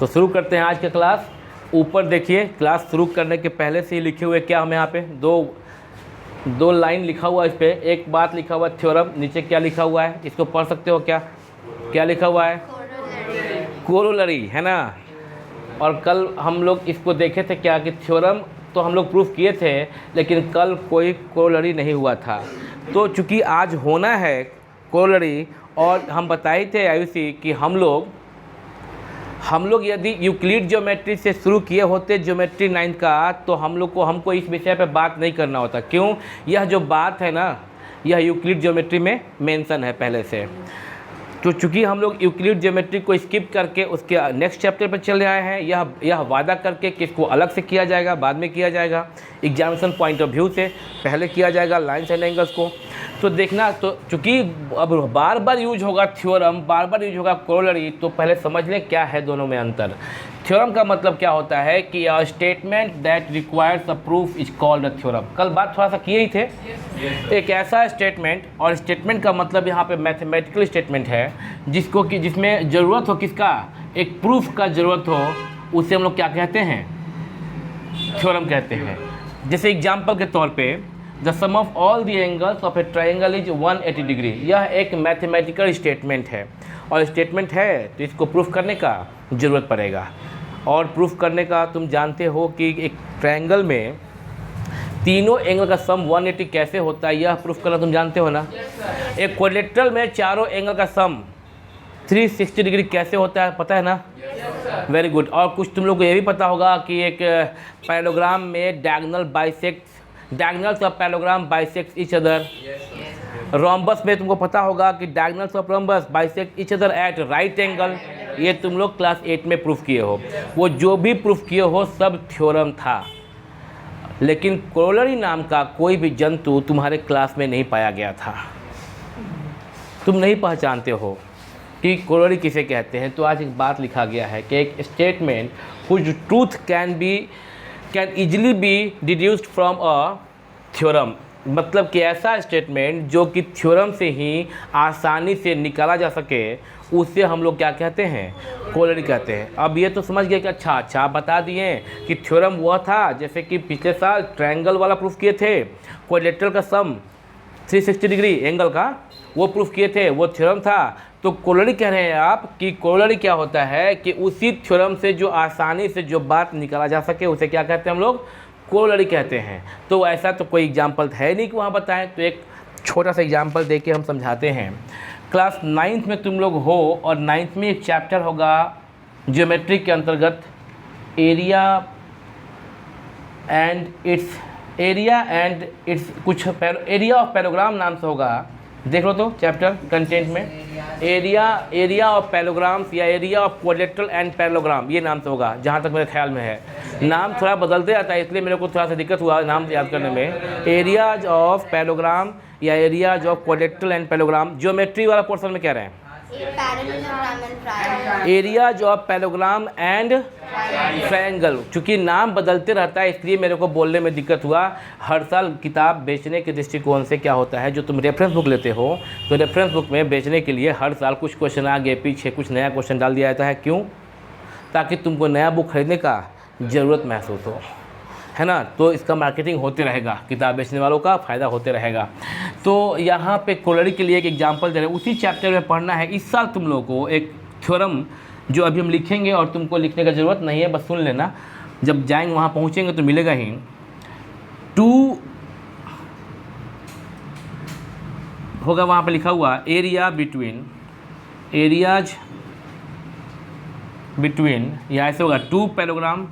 तो शुरू करते हैं आज का क्लास। ऊपर देखिए, क्लास शुरू करने के पहले से ही लिखे हुए क्या हमें यहाँ पे दो लाइन लिखा हुआ है। इस पर एक बात लिखा हुआ है थ्योरम, नीचे क्या लिखा हुआ है इसको पढ़ सकते हो क्या? क्या लिखा हुआ है? कोरोलरी, है ना। और कल हम लोग इसको देखे थे क्या कि थ्योरम तो हम लोग प्रूफ किए थे, लेकिन कल कोई कोरोलरी नहीं हुआ था। तो चूँकि आज होना है कोरोलरी, और हम बताए थे आयुषी कि हम लोग यदि यूक्लिड ज्योमेट्री से शुरू किए होते ज्योमेट्री 9 का, तो हमको इस विषय पे बात नहीं करना होता। क्यों? यह जो बात है ना, यह यूक्लिड ज्योमेट्री में मेंशन है पहले से। तो चूँकि हम लोग यूक्लिड ज्योमेट्री को स्किप करके उसके नेक्स्ट चैप्टर पर चल रहे हैं, यह वादा करके कि इसको अलग से किया जाएगा, बाद में किया जाएगा, एग्जामिनेशन पॉइंट ऑफ व्यू से पहले किया जाएगा लाइन्स एंड एंगल्स को। तो देखना, तो चूँकि अब बार बार यूज होगा थ्योरम, बार बार यूज होगा कोरोलरी, तो पहले समझ लें क्या है दोनों में अंतर। थ्योरम का मतलब क्या होता है कि a statement that requires a proof is called a theorem. कल बात थोड़ा सा किए ही थे। एक ऐसा स्टेटमेंट, और स्टेटमेंट का मतलब यहाँ पे मैथमेटिकल स्टेटमेंट है जिसमें ज़रूरत हो किसका, एक प्रूफ का ज़रूरत हो, उसे हम लोग क्या कहते हैं? थ्योरम कहते हैं। जैसे एग्जाम्पल के तौर पे the sum of all the angles of a triangle is 180 degree. यह एक मैथमेटिकल स्टेटमेंट है, और स्टेटमेंट है तो इसको प्रूफ करने का ज़रूरत पड़ेगा। और प्रूफ करने का तुम जानते हो कि एक ट्रायंगल में तीनों एंगल का सम 180 कैसे होता है, यह प्रूफ करना तुम जानते हो ना। एक क्वाड्रिलेटरल में चारों एंगल का सम 360 डिग्री कैसे होता है, पता है ना? Very good. और कुछ तुम लोग को ये भी पता होगा कि एक पैराग्राम में diagonals of parallelogram bisect each other. Rhombus में तुमको पता होगा कि diagonals of rhombus bisect each other at right angle. ये तुम लोग क्लास 8 में प्रूफ किए हो। वो जो भी प्रूफ किए हो सब थ्योरम था, लेकिन कोरोलरी नाम का कोई भी जंतु तुम्हारे क्लास में नहीं पाया गया था। तुम नहीं पहचानते हो कि कोरोलरी किसे कहते हैं। तो आज एक बात लिखा गया है कि एक statement which truth can easily B deduced from a theorem. मतलब कि ऐसा स्टेटमेंट जो कि थ्योरम से ही आसानी से निकाला जा सके, उसे हम लोग क्या कहते हैं? कोरोलरी कहते हैं। अब ये तो समझ गए कि अच्छा आप बता दिए कि थ्योरम वह था, जैसे कि पिछले साल ट्रायंगल वाला प्रूफ किए थे, क्वाड्रिलेटरल का सम 360 डिग्री एंगल का वो प्रूफ किए थे, वो थ्योरम था। तो कोरोलरी कह रहे हैं आप कि कोरोलरी क्या होता है कि उसी थ्योरम से जो आसानी से जो बात निकाला जा सके, उसे क्या कहते हैं हम लोग? कोरोलरी कहते हैं। तो ऐसा तो कोई एग्जाम्पल है नहीं कि वहाँ बताएं, तो एक छोटा सा एग्जाम्पल दे के हम समझाते हैं। क्लास 9th में तुम लोग हो, और 9th में एक चैप्टर होगा ज्योमेट्री के अंतर्गत एरिया एंड इट्स कुछ एरिया ऑफ पैराग्राम नाम से होगा। देख लो तो चैप्टर कंटेंट में एरिया ऑफ पैराग्राम्स या area of quadrilateral and parallelogram, ये नाम से होगा जहाँ तक मेरे ख्याल में है। नाम थोड़ा बदलते जाता है, इसलिए मेरे को थोड़ा सा दिक्कत हुआ नाम याद करने में। एरियाज ऑफ पैरेललोग्राम या areas of quadrilateral and parallelogram, geometry वाला पोर्शन में कह रहे हैं areas of parallelogram and triangle. चूँकि नाम बदलते रहता है, इसलिए मेरे को बोलने में दिक्कत हुआ। हर साल किताब बेचने के दृष्टिकोण से क्या होता है, जो तुम रेफरेंस बुक लेते हो, तो रेफरेंस बुक में बेचने के लिए हर साल कुछ क्वेश्चन आगे पीछे कुछ नया क्वेश्चन डाल दिया जाता है। क्यों? ताकि तुमको नया बुक खरीदने का ज़रूरत महसूस हो, है ना। तो इसका मार्केटिंग होते रहेगा, किताब बेचने वालों का फ़ायदा होते रहेगा। तो यहाँ पे कोरोलरी के लिए एक एग्जांपल दे रहे हैं, उसी चैप्टर में पढ़ना है। इस साल तुम लोगों को एक थ्योरम जो अभी हम लिखेंगे, और तुमको लिखने का ज़रूरत नहीं है, बस सुन लेना। जब जाएंगे वहाँ पहुँचेंगे तो मिलेगा ही। टू होगा वहाँ पे लिखा हुआ एरियाज बिटवीन, या ऐसे होगा टू पैराग्राम।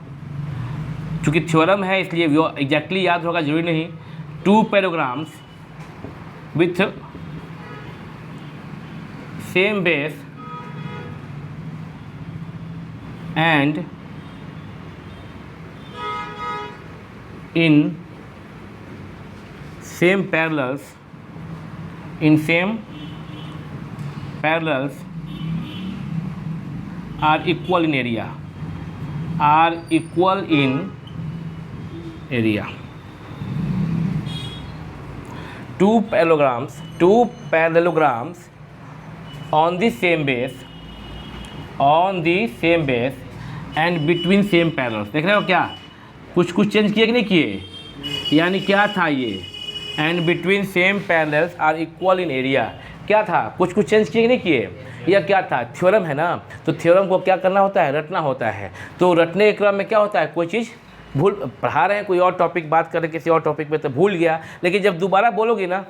चूँकि थ्योरम है इसलिए वो एग्जैक्टली याद होगा, जरूरी नहीं। Two parallelograms with same base and in same parallels are equal in area, two parallelograms on the same base and between same parallels. देख रहे हो क्या कुछ कुछ चेंज किए कि नहीं किए, यानी क्या था ये, and between same parallels are equal in area, क्या था कुछ कुछ चेंज किए कि नहीं किए, यह क्या था थ्योरम है ना। तो थ्योरम को क्या करना होता है, रटना होता है। तो रटने के क्रम में क्या होता है, कोई चीज़ भूल, पढ़ा रहे हैं कोई और टॉपिक, बात कर रहे हैं किसी और टॉपिक पे तो भूल गया, लेकिन जब दोबारा बोलोगे ना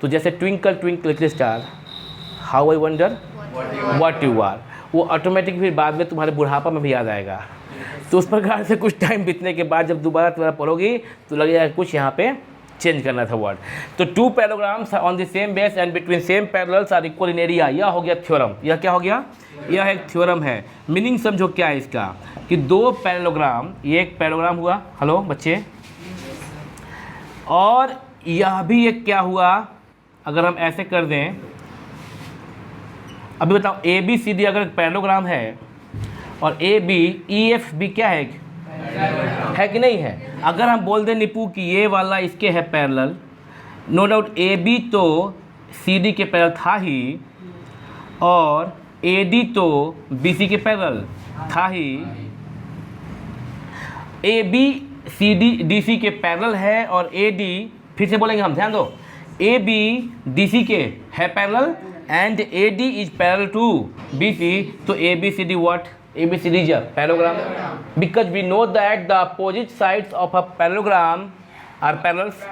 तो जैसे twinkle twinkle little star how I wonder what you are, वो ऑटोमेटिक फिर बाद में तुम्हारे बुढ़ापा में भी याद आएगा। तो उस प्रकार से कुछ टाइम बीतने के बाद जब दोबारा पढ़ोगी तो लगेगा कुछ यहाँ पे चेंज करना था वर्ड। तो two parallelograms on the same base and between same parallels are equal in area, यह हो गया थ्योरम। यह क्या हो गया, यह एक थ्योरम है। मीनिंग समझो क्या है इसका, कि दो पैरेललोग्राम, ये एक पैरेललोग्राम हुआ, हेलो बच्चे, और यह भी एक क्या हुआ, अगर हम ऐसे कर दें, अभी बताओ ए बी सी डी अगर एक पैरेललोग्राम है और ए बी ई एफ भी क्या है कि नहीं है। अगर हम बोल दें निपू कि ये वाला इसके है parallel, no doubt A B तो सी डी के पैरेलल था ही, और ए डी तो बी सी के पैरेलल था ही, A B C D D C के पैरेलल है, और ए डी, फिर से बोलेंगे हम, ध्यान दो, ए बी डी सी के है parallel and A D is parallel to B C, तो A B C D what, A B C D is a parallelogram, because we know that the opposite sides of a parallelogram are parallels.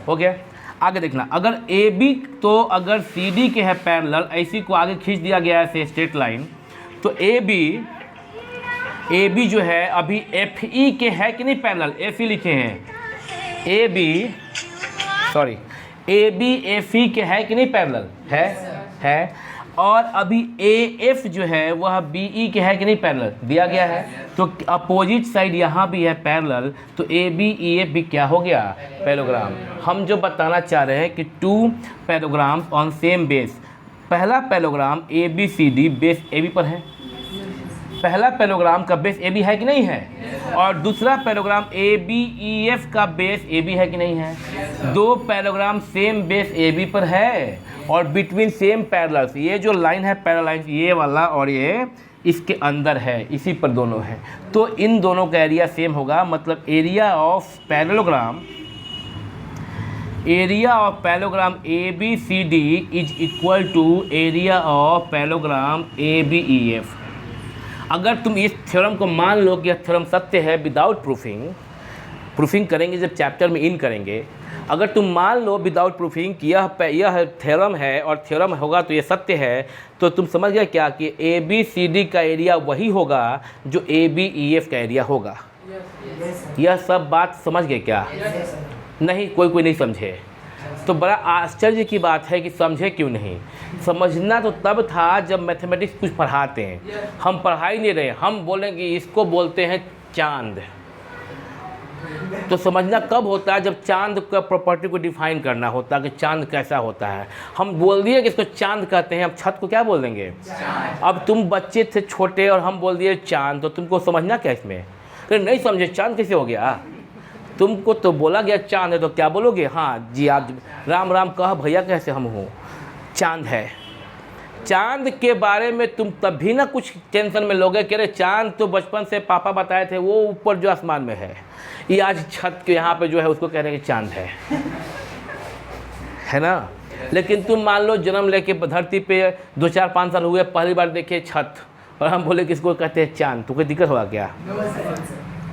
हो गया, आगे देखना, अगर ए B तो अगर C D के है पैरेलल, ऐसी को आगे खींच दिया गया है ऐसे स्ट्रेट लाइन, तो ए बी जो है अभी एफ ई के है कि नहीं पैरेलल, एफ ई लिखे हैं, A B sorry A B F E के है कि नहीं पैरेलल, है, और अभी ए एफ जो है वह बी ई के है कि नहीं पैरेलल, दिया गया है। तो अपोजिट साइड यहाँ भी है पैरेलल, तो ए बी ई एफ भी क्या हो गया, पैरेललोग्राम। हम जो बताना चाह रहे हैं कि two parallelograms on same base, पहला parallelogram A B C D base A B पर है, पहला पैरेललोग्राम का बेस ए बी है कि नहीं है, और दूसरा parallelogram A B E F का बेस ए बी है कि नहीं है। दो parallelogram same base A B पर है और बिटवीन सेम पैरेलल्स, ये जो लाइन है पैरेलल लाइन, ये वाला और ये इसके अंदर है, इसी पर दोनों है, तो इन दोनों का एरिया सेम होगा। मतलब area of parallelogram A B C D is equal to area of parallelogram A B E F. अगर तुम इस थ्योरम को मान लो कि यह थ्योरम सत्य है विदाउट प्रूफिंग करेंगे जब चैप्टर में इन करेंगे, अगर तुम मान लो विदाउट प्रूफिंग कि यह थ्योरम है और थ्योरम होगा तो ये सत्य है, तो तुम समझ गए क्या कि ए बी सी डी का एरिया वही होगा जो ए बी ई एफ का एरिया होगा। यह सब बात समझ गए क्या? नहीं, कोई नहीं समझे तो बड़ा आश्चर्य की बात है कि समझे क्यों नहीं। समझना तो तब था जब मैथमेटिक्स कुछ पढ़ाते हैं, हम पढ़ा ही नहीं रहे, हम बोलेंगे इसको बोलते हैं चांद। तो समझना कब होता है जब चांद का प्रॉपर्टी को डिफाइन करना होता है कि चांद कैसा होता है। हम बोल दिए कि इसको चांद कहते हैं, अब छत को क्या बोल देंगे? अब तुम बच्चे थे छोटे और हम बोल दिए चांद, तो तुमको समझना क्या इसमें? नहीं समझे चांद कैसे हो गया? तुमको तो बोला गया चांद है, तो क्या बोलोगे? हाँ जी आप राम राम कह भैया, कैसे हम हूँ, चांद है। चांद के बारे में तुम तब भी ना कुछ टेंशन में लोगे कि अरे चांद तो बचपन से पापा बताए थे वो ऊपर जो आसमान में है, ये आज छत के यहाँ पे जो है उसको कह रहे हैं कि चांद है ना। लेकिन तुम मान लो जन्म लेके धरती पे 2-4-5 साल हुए, पहली बार देखे छत, और हम बोले कि इसको कहते हैं चांद, तो कोई दिक्कत होगा क्या?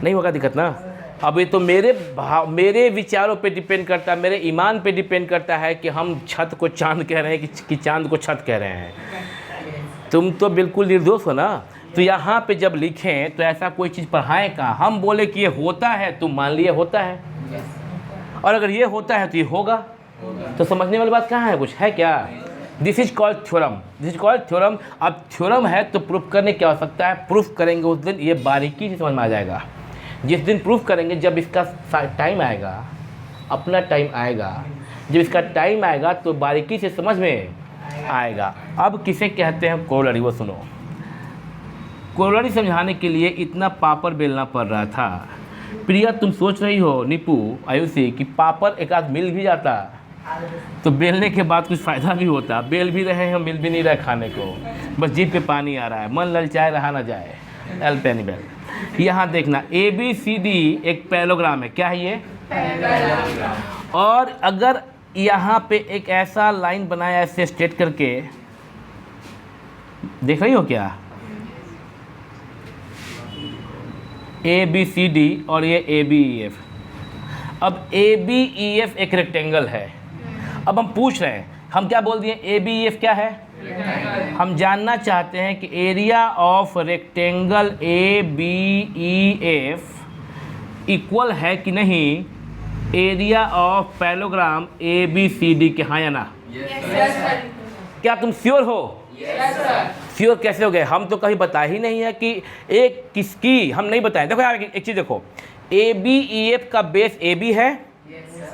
नहीं होगा दिक्कत ना। अब ये तो मेरे विचारों पे डिपेंड करता है, मेरे ईमान पे डिपेंड करता है कि हम छत को चांद कह रहे हैं कि चांद को छत कह रहे हैं। तुम तो बिल्कुल निर्दोष हो ना। तो यहाँ पे जब लिखें तो ऐसा कोई चीज़ पढ़ाएं का, हम बोले कि ये होता है, तुम मान लिए होता है, और अगर ये होता है तो ये होगा। तो समझने वाली बात कहाँ है? कुछ है क्या? This is called theorem. अब थ्योरम है तो प्रूफ करने की आवश्यकता है, प्रूफ करेंगे उस दिन ये बारीकी से समझ में आ जाएगा। जिस दिन प्रूफ करेंगे, जब इसका टाइम आएगा, अपना टाइम आएगा, जब इसका टाइम आएगा तो बारीकी से समझ में आएगा। अब किसे कहते हैं कोरोलरी, वो सुनो। कोरोलरी समझाने के लिए इतना पापड़ बेलना पड़ रहा था। प्रिया तुम सोच रही हो, निपू आयुषी, कि पापड़ एक आध मिल भी जाता तो बेलने के बाद कुछ फ़ायदा भी होता। बेल भी रहे हैं, मिल भी नहीं रहा खाने को, बस जीभ पे पानी आ रहा है, मन ललचाए रहा ना जाए। एल्पेनिबेल। यहाँ देखना ABCD एक पैरेललोग्राम है, क्या है ये? और अगर यहाँ पे एक ऐसा लाइन बनाया ऐसे स्ट्रेट करके, देख रही हो क्या? ABCD और ये ABEF। अब ABEF एक रेक्टेंगल है। अब हम पूछ रहे हैं, हम क्या बोल दिए? ABEF क्या है? हम जानना चाहते हैं कि area of rectangle ABEF equal है कि नहीं एरिया ऑफ पैरेललोग्राम ABCD के, हाँ या ना? क्या तुम श्योर हो? श्योर कैसे हो गए? हम तो कहीं बता ही नहीं है कि एक किसकी, हम नहीं बताएं। देखो यार एक चीज़ देखो, ABEF का बेस AB है,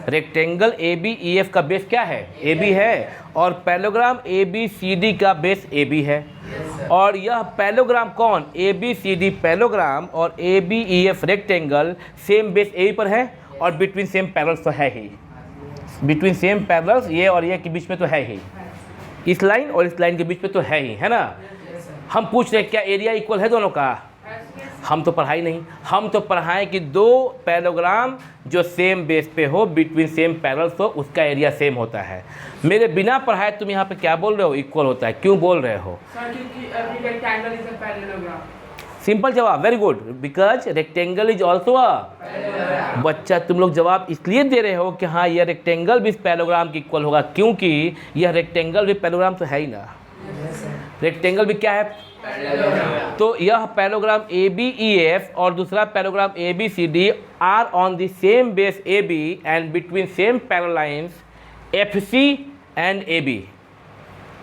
रेक्टेंगल ABEF का बेस क्या है? AB है, और पैरेललोग्राम ABCD का बेस AB है। और यह पैरेललोग्राम कौन? ABCD पैरेललोग्राम और ABEF rectangle same base AB पर है, और बिटवीन सेम पैरेलल्स तो है ही। बिटवीन सेम पैरेलल्स ये और ये के बीच में तो है ही, इस लाइन और इस लाइन के बीच में तो है ही, है ना? हम पूछ रहे हैं क्या एरिया इक्वल है दोनों का? हम तो पढ़ाई नहीं, हम तो पढ़ाएं कि दो पैरेललोग्राम जो सेम बेस पे हो, बिटवीन सेम पैरेलल्स हो, उसका एरिया सेम होता है। मेरे बिना पढ़ाए तुम यहाँ पे क्या बोल रहे हो? इक्वल होता है। क्यों बोल रहे हो? सिंपल जवाब, very good, because rectangle is also a. बच्चा तुम लोग जवाब इसलिए दे रहे हो कि हाँ यह रेक्टेंगल भी पैरेललोग्राम के इक्वल होगा, क्योंकि यह रेक्टेंगल भी पैरेललोग्राम तो है ही ना। रेक्टेंगल भी क्या है? तो यह पैरेललोग्राम ABEF और दूसरा parallelogram ABCD are on the same base AB and between same parallel lines FC and AB।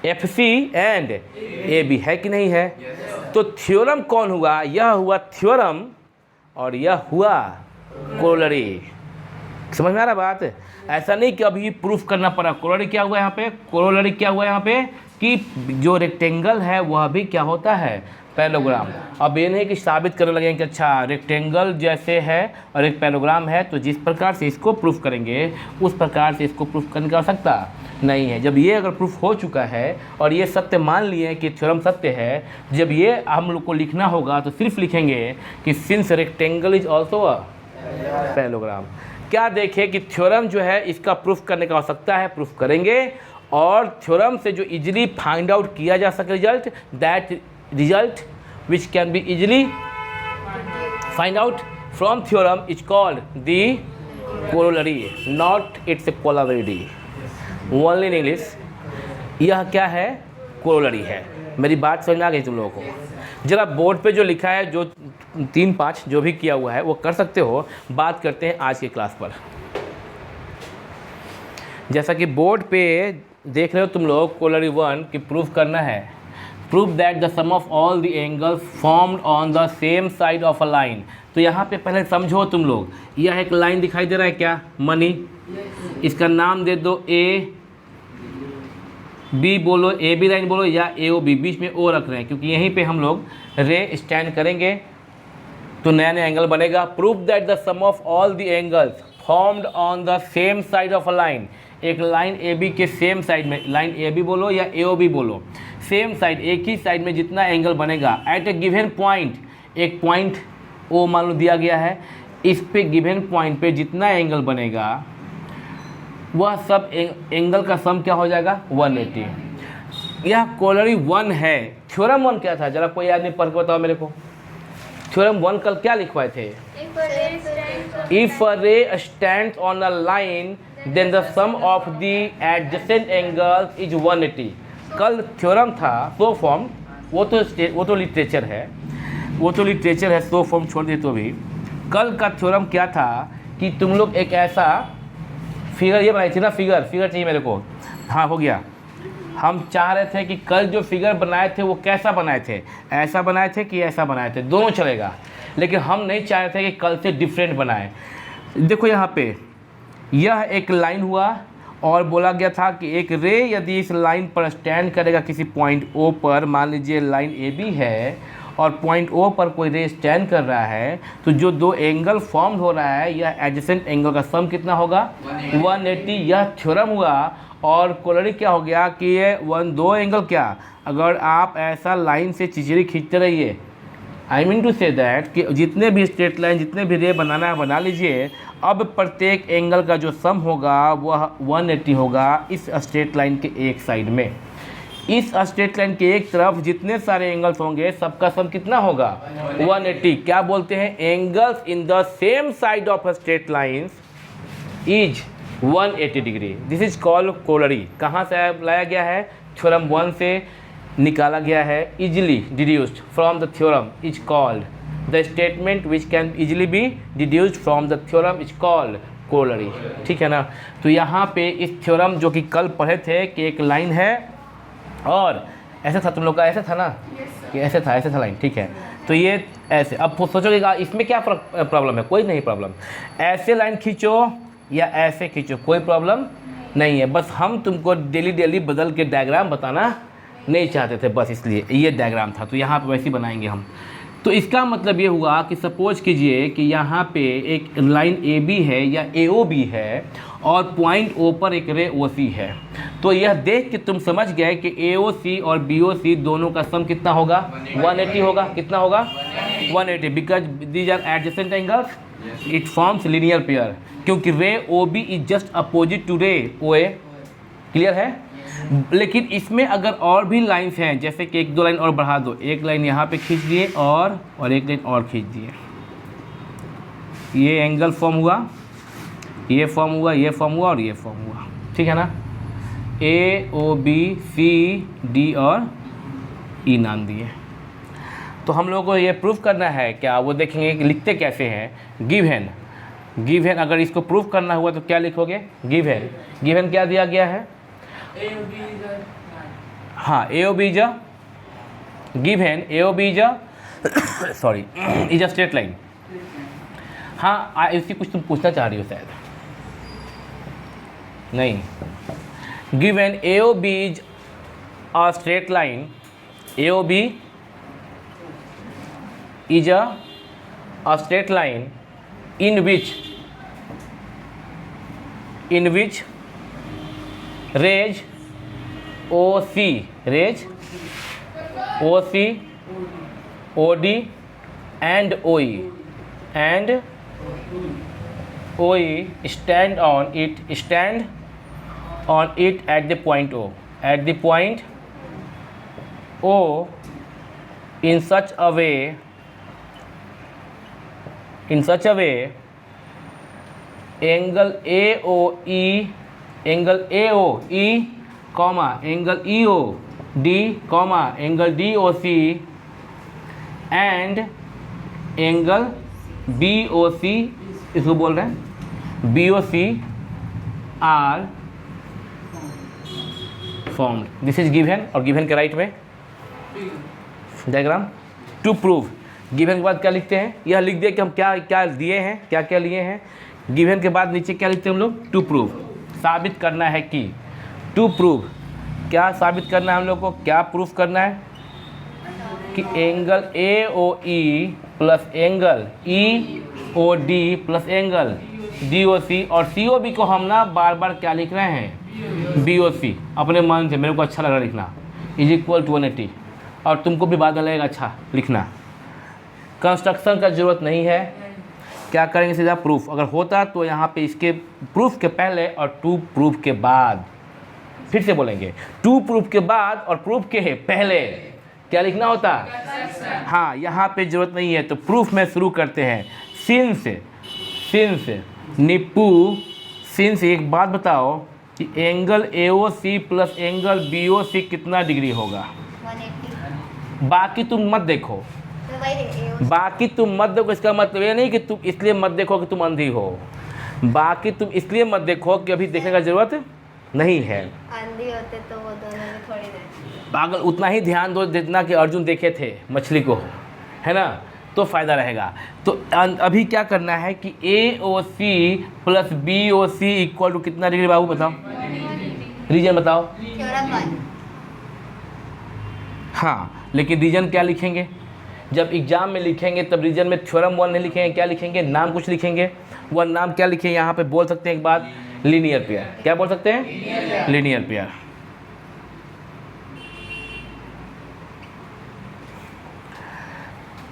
FC and AB है कि नहीं है? तो थ्योरम कौन हुआ? यह हुआ थ्योरम और यह हुआ कोरोलरी। समझ में आ रहा बात? ऐसा नहीं कि अभी प्रूफ करना पड़ा। कोरोलरी क्या हुआ यहाँ पे? कोरोलरी क्या हुआ यहाँ पे कि जो रेक्टेंगल है वह भी क्या होता है? पैरेललोग्राम। अब ये नहीं कि साबित करने लगेंगे कि अच्छा रेक्टेंगल जैसे है और एक पैरेललोग्राम है तो जिस प्रकार से इसको प्रूफ करेंगे उस प्रकार से इसको प्रूफ करने की आवश्यकता नहीं है। जब ये अगर प्रूफ हो चुका है और ये सत्य मान लिए कि थ्योरम सत्य है, जब ये हम लोग को लिखना होगा तो सिर्फ लिखेंगे कि since rectangle is also a parallelogram. क्या देखें कि थ्योरम जो है इसका प्रूफ करने की आवश्यकता है, प्रूफ करेंगे, और थ्योरम से जो इजीली फाइंड आउट किया जा सके result, that result which can be easily find out from theorem is called the corollary, not its corollary, only in English। यह क्या है? corollary है। मेरी बात समझ में आ गई तुम लोगों को? जरा बोर्ड पे जो लिखा है, जो 3-5 जो भी किया हुआ है वो कर सकते हो। बात करते हैं आज के क्लास पर। जैसा कि बोर्ड पे देख रहे हो तुम लोग, corollary 1 की प्रूफ करना है। Prove that the sum of all the angles formed on the same side of a line। तो यहाँ पे पहले समझो तुम लोग, यह एक लाइन दिखाई दे रहा है क्या? मनी। इसका नाम दे दो A B बोलो, AB लाइन बोलो या AOB, बीच में O रख रहे हैं क्योंकि यहीं पे हम लोग रे स्टैंड करेंगे तो नया नया एंगल बनेगा। Prove that the sum of all the angles formed on the same side of a line। एक लाइन AB के सेम साइड में, लाइन AB बोलो या AOB बोलो, सेम साइड, एक ही साइड में जितना एंगल बनेगा एट ए गिवन पॉइंट, एक पॉइंट O मान लो दिया गया है, इस पे गिवन पॉइंट पे जितना एंगल बनेगा वह सब एंगल का सम क्या हो जाएगा? 180। यह कोरोलरी 1 है। थ्योरम 1 क्या था? जरा कोई आदमी पढ़ के बताओ मेरे को। थ्योरम 1 कल क्या लिखवाए थे? If a ray stands on a line then the sum of the adjacent angles is 180। कल थ्योरम था सो फॉर्म, वो तो लिटरेचर है, सो फॉर्म छोड़ दिए तो भी। कल का थ्योरम क्या था कि तुम लोग एक ऐसा फिगर ये बनाई थी ना, फिगर चाहिए मेरे को, हाँ हो गया। हम चाह रहे थे कि कल जो फिगर बनाए थे वो कैसा बनाए थे, ऐसा बनाए थे कि ऐसा बनाए थे, दोनों चलेगा, लेकिन हम नहीं चाह रहे थे कि कल से डिफरेंट बनाए। देखो यहाँ पे यह एक लाइन हुआ और बोला गया था कि एक रे यदि इस लाइन पर स्टैंड करेगा किसी पॉइंट O पर, मान लीजिए लाइन AB है और पॉइंट O पर कोई रे स्टैंड कर रहा है, तो जो दो एंगल फॉर्म हो रहा है यह एडजेसेंट एंगल का सम कितना होगा? 180। यह थ्योरम हुआ। और कोरोलरी क्या हो गया कि ये दो एंगल क्या, अगर आप ऐसा लाइन से चिचरी खींचते रहिए, I mean to say that कि जितने भी स्ट्रेट लाइन, जितने भी रे बनाना है बना लीजिए। अब प्रत्येक एंगल का जो सम होगा वह 180 होगा इस स्ट्रेट लाइन के एक साइड में। इस स्ट्रेट लाइन के एक तरफ जितने सारे एंगल्स होंगे सबका सम कितना होगा 180। क्या बोलते हैं, angles in the same side of straight lines is 180 degree. This is called cholerae. कहाँ से लाया गया है, थ्योरम 1 से निकाला गया है। Easily deduced from the theorem is called the statement which can easily be deduced from the theorem is called cholerae. ठीक है ना। तो यहाँ पे इस थ्योरम जो कि कल पढ़े थे कि एक लाइन है और ऐसा था, तुम लोग का ऐसा था ना कि ऐसे था लाइन। ठीक है, तो ये ऐसे। अब सोचोगे इसमें क्या प्रॉब्लम है, कोई नहीं प्रॉब्लम। ऐसे लाइन खींचो या ऐसे खींचो कोई प्रॉब्लम नहीं है। बस हम तुमको डेली बदल के डायग्राम बताना नहीं चाहते थे, बस इसलिए ये डायग्राम था। तो यहाँ पे वैसे ही बनाएंगे हम। तो इसका मतलब ये हुआ कि सपोज कीजिए कि यहाँ पे एक लाइन ए बी है या ए ओ बी है और पॉइंट ओ पर एक रे ओ सी है। तो यह देख के तुम समझ गए कि ए ओ सी और बी ओ सी दोनों का सम कितना होगा 180 होगा। कितना होगा 180, because these are adjacent angles, it forms linear pair. क्योंकि ray O B is just opposite to ray O A. Clear है। लेकिन इसमें अगर और भी लाइंस हैं, जैसे कि एक दो लाइन और बढ़ा दो, एक लाइन यहाँ पे खींच दिए और एक लाइन और खींच दिए, ये एंगल फॉर्म हुआ, ये फॉर्म हुआ, ये फॉर्म हुआ और ये फॉर्म हुआ। ठीक है ना। ए ओ बी सी डी और ई नाम दिए। तो हम लोगों को ये प्रूफ करना है क्या, वो देखेंगे कि लिखते कैसे हैं। गिवन अगर इसको प्रूफ करना हुआ तो क्या लिखोगे, गिवन क्या दिया गया है, हाँ A O B is given, A O B is sorry is a straight line. हाँ इसी कुछ तुम पूछना चाह रही हो शायद, नहीं। Given A O B is a straight line, A O B is a straight line in which rays OC, OD and OE stand on it at the point O. At the point O in such a way angle AOE, angle EOD, angle DOC and angle BOC, इसको बोल रहे हैं BOC are formed. This is given, और given के right में diagram to prove. Given के बाद क्या लिखते हैं, यह लिख दिया कि हम क्या क्या दिए हैं, क्या क्या लिए हैं। गिवन के बाद नीचे क्या लिखते हैं हम लोग, टू प्रूव, साबित करना है कि। टू प्रूव क्या साबित करना है हम लोग को, क्या प्रूफ करना है कि angle A O E plus angle E O D plus angle D O C, और सी ओ बी को हम ना बार बार क्या लिख रहे हैं बी ओ सी, अपने मन से मेरे को अच्छा लग रहा लिखना, इज इक्वल टू 180। और तुमको भी बाद में लगेगा अच्छा लिखना। कंस्ट्रक्शन का ज़रूरत नहीं है, क्या करेंगे सीधा प्रूफ। अगर होता तो यहाँ पे इसके प्रूफ के पहले और टू प्रूफ के बाद, फिर से बोलेंगे, टू प्रूफ के बाद और प्रूफ के पहले क्या लिखना होता। हाँ यहाँ पे ज़रूरत नहीं है, तो प्रूफ में शुरू करते हैं। सिंस निप्पू, सिंस एक बात बताओ कि angle A O C plus angle B O C कितना डिग्री होगा। 180। बाकी तुम मत देखो, इसका मतलब ये नहीं कि तुम इसलिए मत देखो कि तुम अंधी हो। बाकी तुम इसलिए मत देखो कि अभी देखने का जरूरत नहीं है। अंधी होते तो वो दोनों में थोड़ी देर पागल, उतना ही ध्यान दो जितना कि अर्जुन देखे थे मछली को, है ना, तो फ़ायदा रहेगा। तो अभी क्या करना है कि A O C plus B O C equal to कितना डिग्री, बाबू बताओ, रीजन बताओ। हाँ लेकिन रीजन क्या लिखेंगे, जब एग्जाम में लिखेंगे तब रीजन में थ्योरम 1 नहीं लिखेंगे, क्या लिखेंगे, नाम कुछ लिखेंगे। वह नाम क्या लिखेंगे, यहाँ पे बोल सकते हैं एक बात, लीनियर पेयर। क्या बोल सकते हैं, लीनियर पेयर।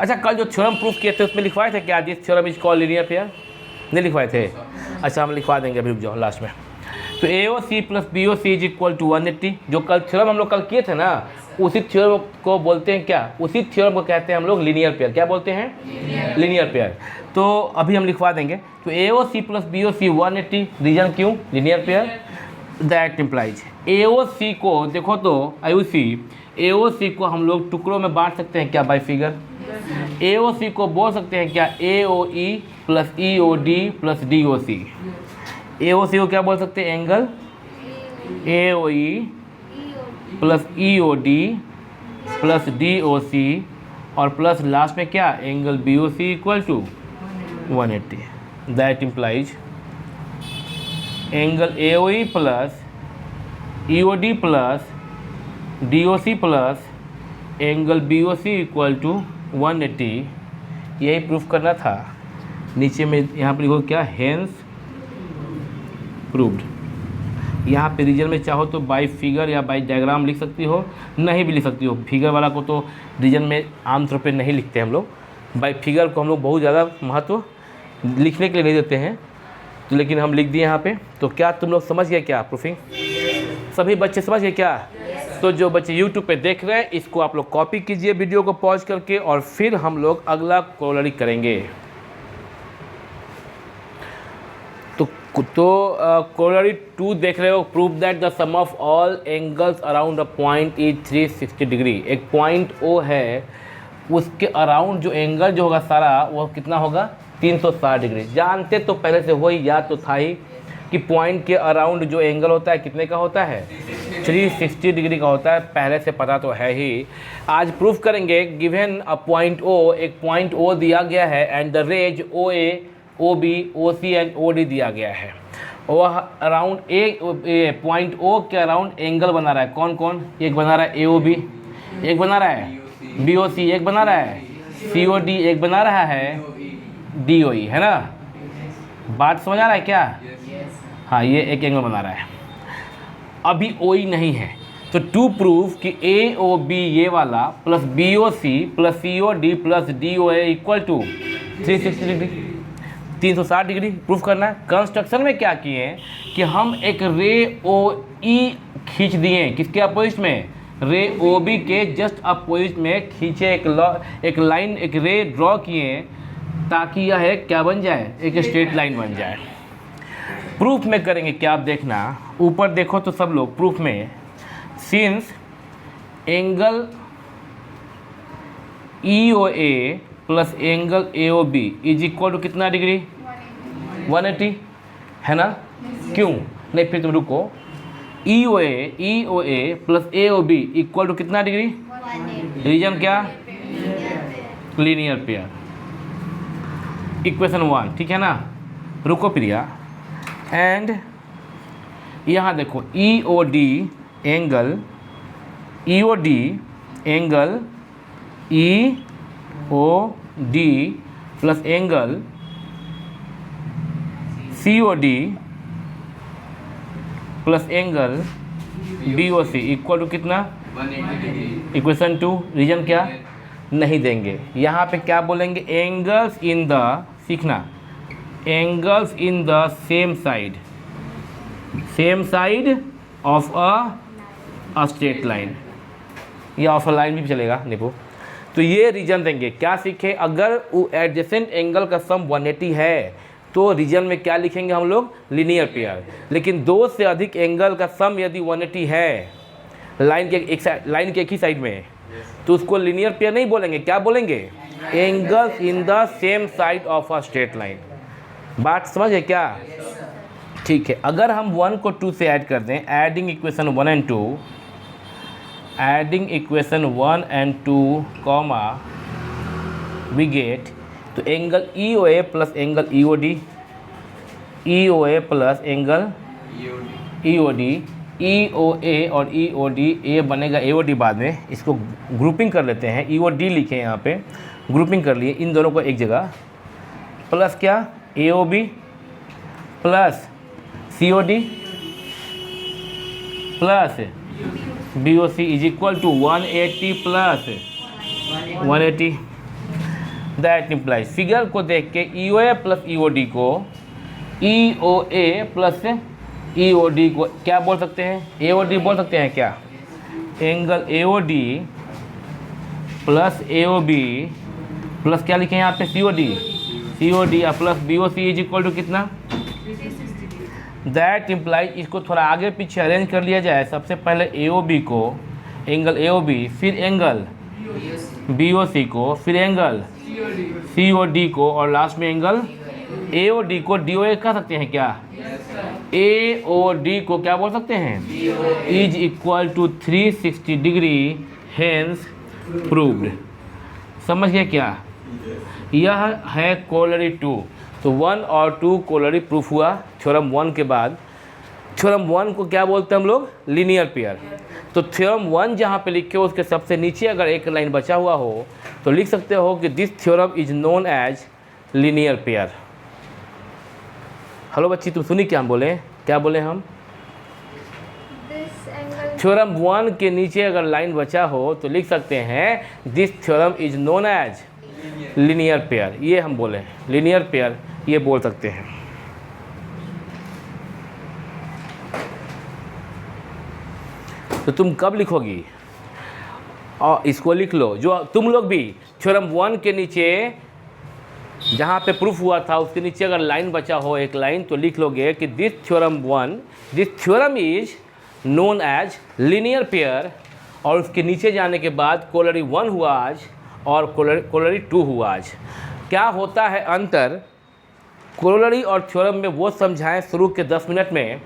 अच्छा, कल जो थ्योरम प्रूफ किए थे उसमें लिखवाए थे क्या, this theorem is called linear pair? नहीं लिखवाए थे? अच्छा, हम लिखवा देंगे, अभी रुक जाओ लास्ट में। तो AOC plus BOC is equal to 180। जो कल थ्योरम हम लोग कल किए थे ना, उसी थ्योरम को बोलते हैं क्या, उसी थ्योरम को कहते हैं हम लोग लीनियर पेयर। क्या बोलते हैं? Linear pair. तो अभी हम लिखवा देंगे। तो AOC प्लस BOC 180, रीजन क्यों? Linear pair. That implies AOC को देखो तो AOC को हम लोग टुकड़ों में बांट सकते हैं क्या, बाय फिगर? AOC को बोल सकते हैं क्या, AOE plus EOD plus DOC। AOC को क्या बोल सकते हैं? Angle AOE plus EOD plus DOC और प्लस लास्ट में क्या, angle BOC equal to 180। That implies angle AOE plus EOD plus DOC plus angle BOC equal to 180। यही proof करना था। नीचे में यहाँ पर लिखो क्या, हेंस प्रूव्ड। यहाँ पे रीजन में चाहो तो बाय फिगर या बाय डायग्राम लिख सकती हो, नहीं भी लिख सकती हो। फिगर वाला को तो रीजन में आमतौर पे नहीं लिखते हम लोग, बाय फिगर को हम लोग बहुत ज़्यादा महत्व लिखने के लिए नहीं देते हैं, तो लेकिन हम लिख दिए यहाँ पे। तो क्या तुम लोग समझ गए क्या प्रूफिंग? सभी बच्चे समझ गए क्या? तो जो बच्चे YouTube पे देख रहे हैं, इसको आप लोग कॉपी कीजिए वीडियो को पॉज करके, और फिर हम लोग अगला कोरोलरी करेंगे। तो कोरोलरी 2 देख रहे हो, prove that the sum of all angles around a point is 360 degree. एक पॉइंट O है, उसके अराउंड जो एंगल जो होगा सारा, वो कितना होगा? 360 डिग्री। जानते तो पहले से हो ही, याद तो था ही कि पॉइंट के अराउंड जो एंगल होता है कितने का होता है? 360 डिग्री का होता है, पहले से पता तो है ही। आज प्रूफ करेंगे। गिवन अ पॉइंट O, एक पॉइंट O दिया गया है, and the rays OA OB OC and OD दिया गया है। वह अराउंड पॉइंट O के अराउंड एंगल बना रहा है। कौन कौन? एक बना रहा है AOB, एक बना रहा है BOC, एक बना रहा है COD, एक बना रहा है DOE, है ना? बात समझ आ रहा है क्या? हाँ, ये एक एंगल बना रहा है। अभी OE नहीं है, तो टू प्रूफ कि AOB ये वाला plus BOC plus COD plus DOA equal to 360 degree, 360 degree proof करना है। कंस्ट्रक्शन में क्या किए कि हम एक रे OE खींच दिए, किसके अपोजिट में? रे OB के जस्ट अपोजिट में खींचे, एक लाइन, एक रे ड्रॉ किए, ताकि यह एक क्या बन जाए? एक स्ट्रेट लाइन बन जाए। प्रूफ में करेंगे क्या, आप देखना, ऊपर देखो तो सब लोग प्रूफ में, since angle EOA plus angle AOB is equal to कितना डिग्री? 180, है ना? क्यों नहीं? फिर तुम रुको। EOA plus AOB equal to कितना डिग्री? रीजन क्या? Linear pair. इक्वेशन 1, ठीक है ना? रुको प्रिया। एंड यहाँ देखो EOD angle EOD plus angle COD plus angle BOC equal to कितना? 180। इक्वेशन 2, रीजन क्या? नहीं देंगे। यहाँ पे क्या बोलेंगे? एंगल्स इन द, सीखना, angles in the same side of a straight line, या ऑफ अ लाइन भी चलेगा निपो। तो ये रीजन देंगे। क्या सीखे? अगर एडजेसेंट एंगल का सम 180 है तो रीजन में क्या लिखेंगे हम लोग? Linear pair. लेकिन दो से अधिक एंगल का सम यदि 180 है, लाइन के एक ही साइड में, तो उसको लीनियर पेयर नहीं बोलेंगे, क्या बोलेंगे? Angles in the same side of a straight line. बात समझ है क्या? ठीक है। अगर हम 1 को 2 से ऐड कर दें, adding equation 1 and 2, adding equation 1 and 2 comma, we get, तो angle EOA plus angle EOD, EOA plus angle EOD, EOA और EOD, ए बनेगा AOD बाद में, इसको ग्रुपिंग कर लेते हैं, EOD लिखे यहाँ पे, ग्रुपिंग कर लिए इन दोनों को एक जगह, प्लस क्या? AOB plus COD plus BOC is equal to 180 plus 180। That implies, figure को देख के EOA प्लस EOD को, EOA प्लस EOD को क्या बोल सकते हैं? AOD बोल सकते हैं क्या? Angle AOD plus AOB plus क्या लिखे हैं यहाँ पे? COD plus BOC is equal to कितना? दैट इम्प्लाइज, इसको थोड़ा आगे पीछे अरेंज कर लिया जाए। सबसे पहले AOB को, एंगल AOB, फिर एंगल BOC को, फिर एंगल COD को, और लास्ट में एंगल AOD को DOA कह सकते हैं क्या? AOD को क्या बोल सकते हैं? Is equal to 360 degree, hence proved. समझ गए क्या? यह है कोरोलरी 2। तो 1 और 2 कोरोलरी प्रूफ हुआ थ्योरम 1 के बाद। थ्योरम 1 को क्या बोलते हैं हम लोग? Linear pair. तो थ्योरम 1 जहाँ पे लिखे हो उसके सबसे नीचे अगर एक लाइन बचा हुआ हो तो लिख सकते हो कि this theorem is known as linear pair. Hello बच्ची, तुम सुनी क्या हम बोले? क्या बोले हम? थ्योरम 1 के नीचे अगर लाइन बचा हो तो लिख सकते हैं this theorem is known as linear pair. ये हम बोले लीनियर पेयर, ये बोल सकते हैं। तो तुम कब लिखोगी? और इसको लिख लो, जो तुम लोग भी थ्योरम 1 के नीचे जहाँ पे प्रूफ हुआ था उसके नीचे अगर लाइन बचा हो एक लाइन, तो लिख लोगे कि this theorem is known as linear pair, और उसके नीचे जाने के बाद कोरोलरी 1 हुआ आज और कोरोलरी 2 हुआ आज। क्या होता है अंतर कोरोलरी और थ्योरम में वो समझाएं शुरू के 10 मिनट में।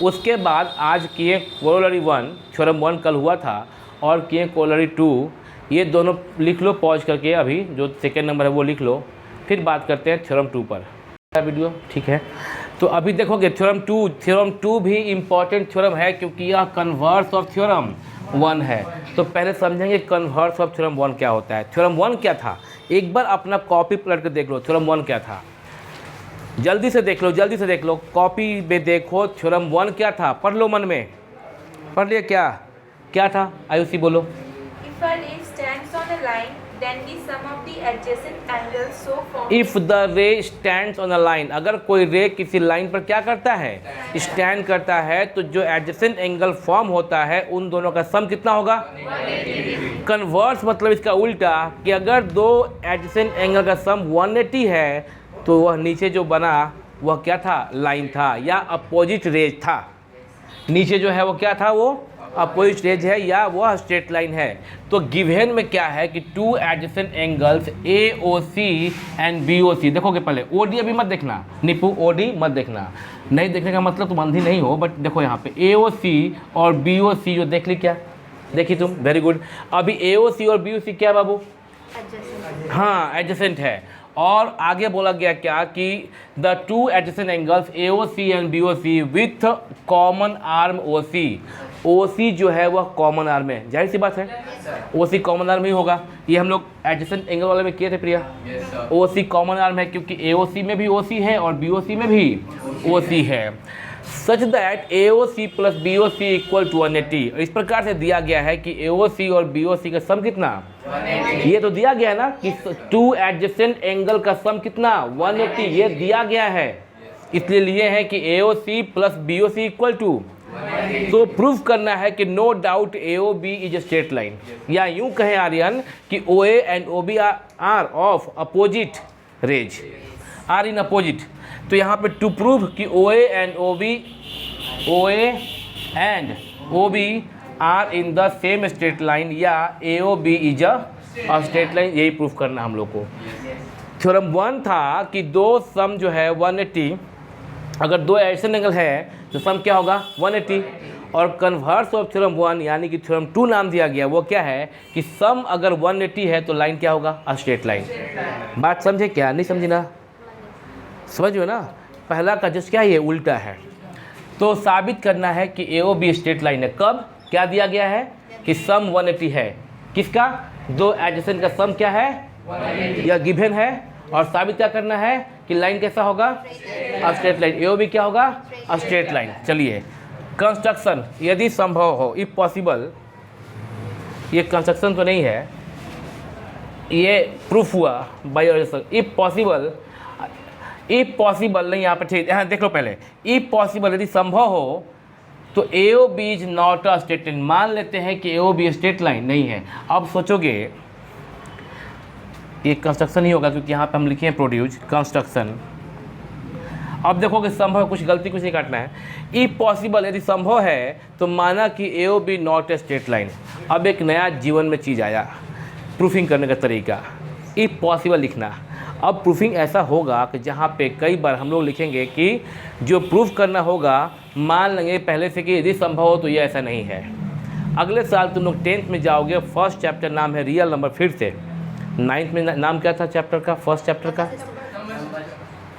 उसके बाद आज किए कोरोलरी 1, थ्योरम 1 कल हुआ था, और किए कोरोलरी 2। ये दोनों लिख लो पॉज करके, अभी जो सेकेंड नंबर है वो लिख लो, फिर बात करते हैं थ्योरम 2 पर। वीडियो ठीक है? तो अभी देखोगे थ्योरम 2 भी इम्पॉर्टेंट थ्योरम है क्योंकि यह कन्वर्स ऑफ थ्योरम 1 है। तो पहले समझेंगे कन्वर्स ऑफ थ्योरम 1 क्या होता है। थ्योरम 1 क्या था? एक बार अपना कॉपी पलट कर देख लो, थ्योरम 1 क्या था? जल्दी से देख लो, कॉपी में देखो थ्योरम 1 क्या था। पढ़ लो, मन में पढ़ लिया क्या था? आयुषी बोलो। If a ray stands on a line, then the sum of the adjacent angles so formed. If the रे स्टैंड्स ऑन अ लाइन, अगर कोई रे किसी लाइन पर क्या करता है? स्टैंड करता है, तो जो एडजेसेंट एंगल फॉर्म होता है उन दोनों का सम कितना होगा? 180। कन्वर्स मतलब इसका उल्टा, कि अगर दो एडजेसेंट एंगल का सम 180 है तो वह नीचे जो बना वह क्या था? लाइन था या अपोजिट रेज था। नीचे जो है वो क्या था? वो अपोजिट रेज है या वह स्ट्रेट लाइन है। तो गिवन में क्या है कि 2 adjacent angles AOC and BOC। देखोगे पहले OD अभी मत देखना, निपू OD मत देखना, नहीं देखने का मतलब तुम अंधी नहीं हो, बट देखो यहाँ पे AOC और BOC जो देख ली, क्या देखी तुम? Very good. अभी AOC और BOC क्या बाबू? हाँ, एडजेसेंट है। और आगे बोला गया क्या कि the 2 adjacent angles AOC and BOC with common arm OC। OC जो है वह कॉमन आर्म है, जाहिर सी बात है OC कॉमन आर्म ही होगा। ये हम लोग एडजेसेंट एंगल वाले में किए थे प्रिया। OC कॉमन आर्म है क्योंकि AOC में भी OC है और BOC में भी OC है। Such that AOC plus BOC equal to 180। इस प्रकार से दिया गया है कि AOC और BOC का सम कितना? 180। ये तो दिया गया है ना कि 2 एडजेसेंट एंगल का सम कितना? 180। ये दिया गया है, इसलिए लिए हैं कि AOC plus BOC equal to. तो प्रूव करना है कि no doubt AOB is a straight line, या यूं कहें आर्यन कि OA and OB are of opposite rays, are in opposite. तो यहाँ पे टू प्रूव कि OA and OB are in the same straight line या AOB is a straight line, यही प्रूफ करना हम लोग को। थ्योरम 1 था कि दो सम जो है 180, अगर दो एडजेसेंट एंगल है तो सम क्या होगा? 180। और कन्वर्स ऑफ थ्योरम 1 यानी कि थ्योरम 2 नाम दिया गया, वो क्या है कि सम अगर 180 है तो लाइन क्या होगा? अ स्ट्रेट लाइन। बात समझे क्या? नहीं समझी ना? समझ में ना? पहला का जस्ट क्या है? ये उल्टा है। तो साबित करना है कि AOB स्ट्रेट लाइन है। कब? क्या दिया गया है कि सम 180 है। किसका? दो एडजेसेंट का सम क्या है? 180। यह गिवन है। और साबित क्या करना है कि लाइन कैसा होगा? अ स्ट्रेट लाइन। AOB क्या होगा? अ स्ट्रेट लाइन। चलिए कंस्ट्रक्शन, यदि संभव हो, इफ पॉसिबल, ये कंस्ट्रक्शन तो नहीं है, ये प्रूफ हुआ बाय इफ पॉसिबल नहीं, यहाँ पर ठीक, यहाँ देख लो पहले, इफ पॉसिबल यदि संभव हो तो AOB is not a straight line. मान लेते हैं कि AOB स्ट्रेट लाइन नहीं है। अब सोचोगे ये कंस्ट्रक्शन ही होगा, क्योंकि यहाँ पे हम लिखे हैं प्रोड्यूस कंस्ट्रक्शन। अब देखोगे संभव, कुछ गलती कुछ नहीं काटना है। इफ पॉसिबल यदि संभव है तो माना कि AOB not a straight line. अब एक नया जीवन में चीज़ आया, प्रूफिंग करने का तरीका, इफ पॉसिबल लिखना। अब प्रूफिंग ऐसा होगा कि जहाँ पे कई बार हम लोग लिखेंगे कि जो प्रूफ करना होगा मान लेंगे पहले से कि यदि संभव हो तो ये ऐसा नहीं है। अगले साल तुम लोग 10th में जाओगे, फर्स्ट चैप्टर नाम है रियल नंबर, फिर से 9th में नाम क्या था चैप्टर का, फर्स्ट चैप्टर का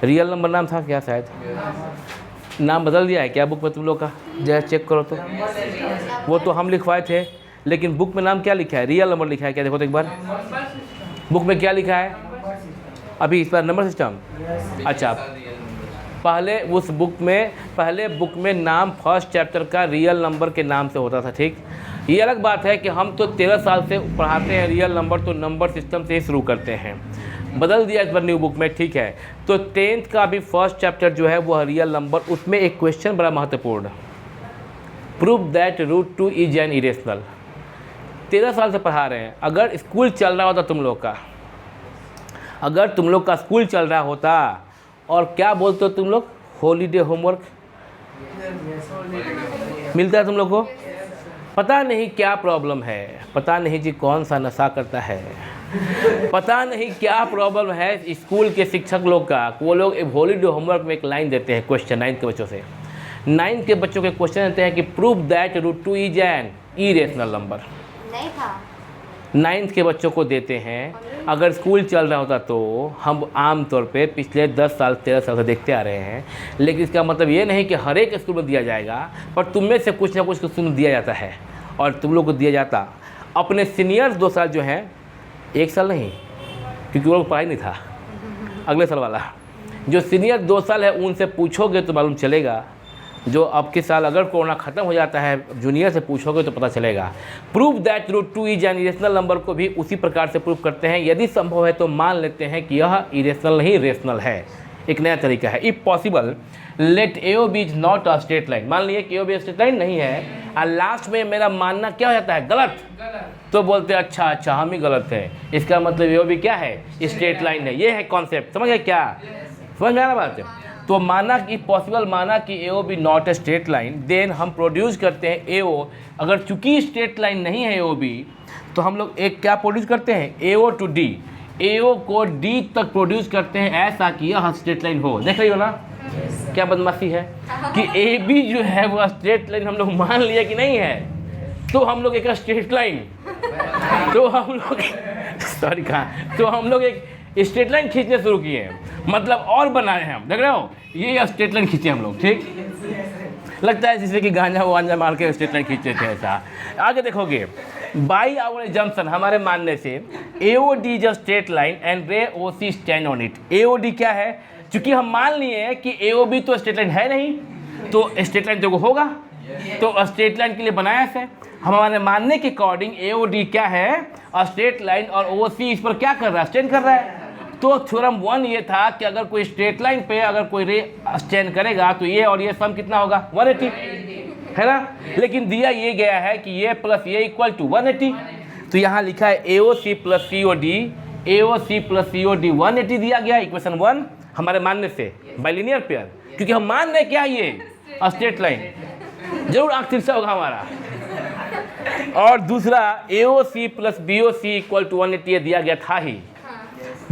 रियल नंबर नाम था क्या, शायद नाम बदल दिया है क्या बुक में तुम लोग का, जरा चेक करो तो। वो तो हम लिखवाए थे, लेकिन बुक में नाम क्या लिखा है, रियल नंबर लिखा है क्या, देखो तो एक बार बुक में क्या लिखा है अभी इस बार, नंबर सिस्टम। अच्छा, पहले उस बुक में, पहले बुक में नाम फर्स्ट चैप्टर का रियल नंबर के नाम से होता था, ठीक। ये अलग बात है कि हम तो 13 साल से पढ़ाते हैं रियल नंबर, तो नंबर सिस्टम से ही शुरू करते हैं। बदल दिया इस बार न्यू बुक में, ठीक है। तो 10th का भी फर्स्ट चैप्टर जो है वो रियल नंबर, उसमें एक क्वेश्चन बड़ा महत्वपूर्ण, prove that root 2 is an irrational. 13 साल से पढ़ा रहे हैं। अगर स्कूल चल रहा होता तुम लोग का, अगर तुम लोग का स्कूल चल रहा होता, और क्या बोलते हो तुम लोग, हॉलीडे होमवर्क मिलता है तुम लोग को, पता नहीं क्या प्रॉब्लम है, पता नहीं जी कौन सा नशा करता है, पता नहीं क्या प्रॉब्लम है स्कूल के शिक्षक लोग का। वो लोग एक हॉलीडे होमवर्क में एक लाइन देते हैं क्वेश्चन 9th के बच्चों से, 9th के बच्चों के क्वेश्चन देते हैं कि prove that root 2 is an irrational number. नहीं था, 9th के बच्चों को देते हैं। अगर स्कूल चल रहा होता तो हम आम तौर पे पिछले 10 साल 13 साल से देखते आ रहे हैं, लेकिन इसका मतलब ये नहीं कि हर एक स्कूल में दिया जाएगा, पर तुम में से कुछ ना कुछ स्कूल में दिया जाता है। और तुम लोग को दिया जाता अपने सीनियर्स 2 साल जो हैं, 1 साल नहीं, क्योंकि वो लोग पढ़ाई नहीं था, अगले साल वाला जो सीनियर 2 साल है उनसे पूछोगे तो मालूम चलेगा। जो अब के साल अगर कोरोना ख़त्म हो जाता है, जूनियर से पूछोगे तो पता चलेगा। Prove that root 2 is an irrational number को भी उसी प्रकार से प्रूव करते हैं। यदि संभव है तो मान लेते हैं कि यह इरेशनल नहीं रेशनल है। एक नया तरीका है, if possible let AOB is not a straight line. मान लिए कि AOB स्ट्रेट लाइन नहीं है, और लास्ट में मेरा मानना क्या हो जाता है, गलत, तो बोलते हैं अच्छा हम ही गलत है, इसका मतलब AOB क्या है, स्ट्रेट लाइन है। ये है कॉन्सेप्ट, समझ गए क्या, समझ में आ रहा बात है। तो माना कि पॉसिबल, माना कि AOB not a straight line, then हम प्रोड्यूस करते हैं AO। अगर चूंकि स्ट्रेट लाइन नहीं है AOB, तो हम लोग एक क्या प्रोड्यूस करते हैं, AO टू D। AO को D तक प्रोड्यूस करते हैं ऐसा कि यह स्ट्रेट लाइन हो। देख रही हो ना क्या बदमाशी है कि AB जो है वो स्ट्रेट लाइन हम लोग मान लिया कि नहीं है, तो हम लोग एक स्ट्रेट लाइन, तो हम लोग सॉरी कहाँ, तो हम लोग एक स्ट्रेट लाइन खींचने शुरू किए हैं, मतलब और बनाए हैं हम। देख रहे हो, ये स्ट्रेट लाइन खींचे हम लोग, ठीक लगता है जैसे कि गांजा वांजा मार के स्ट्रेट लाइन खींचे थे ऐसा। आगे देखोगे, बाई आवर जंक्शन, हमारे मानने से AOD is a straight line and रे OC stand on it. AOD क्या है, चूंकि हम मान लिए कि AOB तो स्ट्रेट लाइन है नहीं, तो स्ट्रेट लाइन तो होगा, तो स्ट्रेट लाइन के लिए बनाया से हमारे मानने के अकॉर्डिंग AOD क्या है, स्ट्रेट लाइन, और OC इस पर क्या कर रहा है, स्टैंड कर रहा है। तो थ्योरम 1 ये था कि अगर कोई स्ट्रेट लाइन पे अगर कोई रे स्टैंड करेगा तो ये और ये सम कितना होगा, 180 है ना। लेकिन दिया ये गया है कि ये प्लस ये इक्वल टू 180, तो यहाँ लिखा है AOC plus COD, AOC plus COD 180 दिया गया, इक्वेशन 1 हमारे मानने से बाइलिनियर पेयर, क्योंकि हम मान रहे क्या ये स्ट्रेट लाइन, जरूर आंख तिरछा होगा हमारा। और दूसरा AOC plus BOC equal to 180 दिया गया था ही।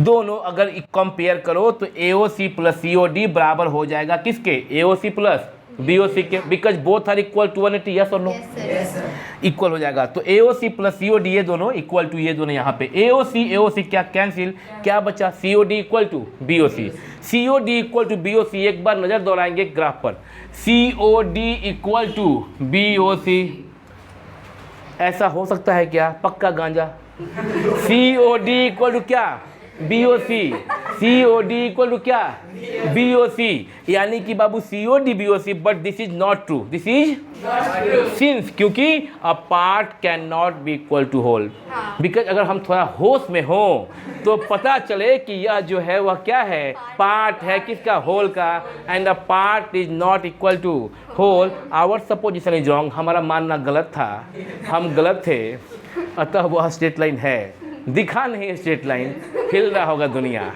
दोनों अगर कंपेयर करो तो AOC प्लस COD बराबर हो जाएगा किसके, AOC प्लस BOC के, because both are equal to 180, yes और नो, इक्वल हो जाएगा। तो AOC प्लस COD ये दोनों इक्वल टू ये दोनों, यहाँ पे AOC क्या कैंसिल, क्या बचा, COD equal to BOC, COD equal to BOC। एक बार नजर दौड़ाएंगे ग्राफ पर, COD इक्वल टू BOC, ऐसा हो सकता है क्या, पक्का गांजा। COD इक्वल टू क्या, BOC, COD इक्वल टू क्या BOC, यानी कि बाबू COD BOC, but this is not true, this is since, क्योंकि a part can not be equal to whole, because अगर हम थोड़ा होश में हो तो पता चले कि यह जो है वह क्या है, पार्ट है किसका, होल का, and the part is not equal to whole, our supposition is wrong, हमारा मानना गलत था, हम गलत थे, अतः वह स्ट्रेट लाइन है, दिखा नहीं स्ट्रेट लाइन, हिल रहा होगा दुनिया।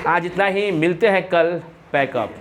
आज इतना ही, मिलते हैं कल, पैकअप।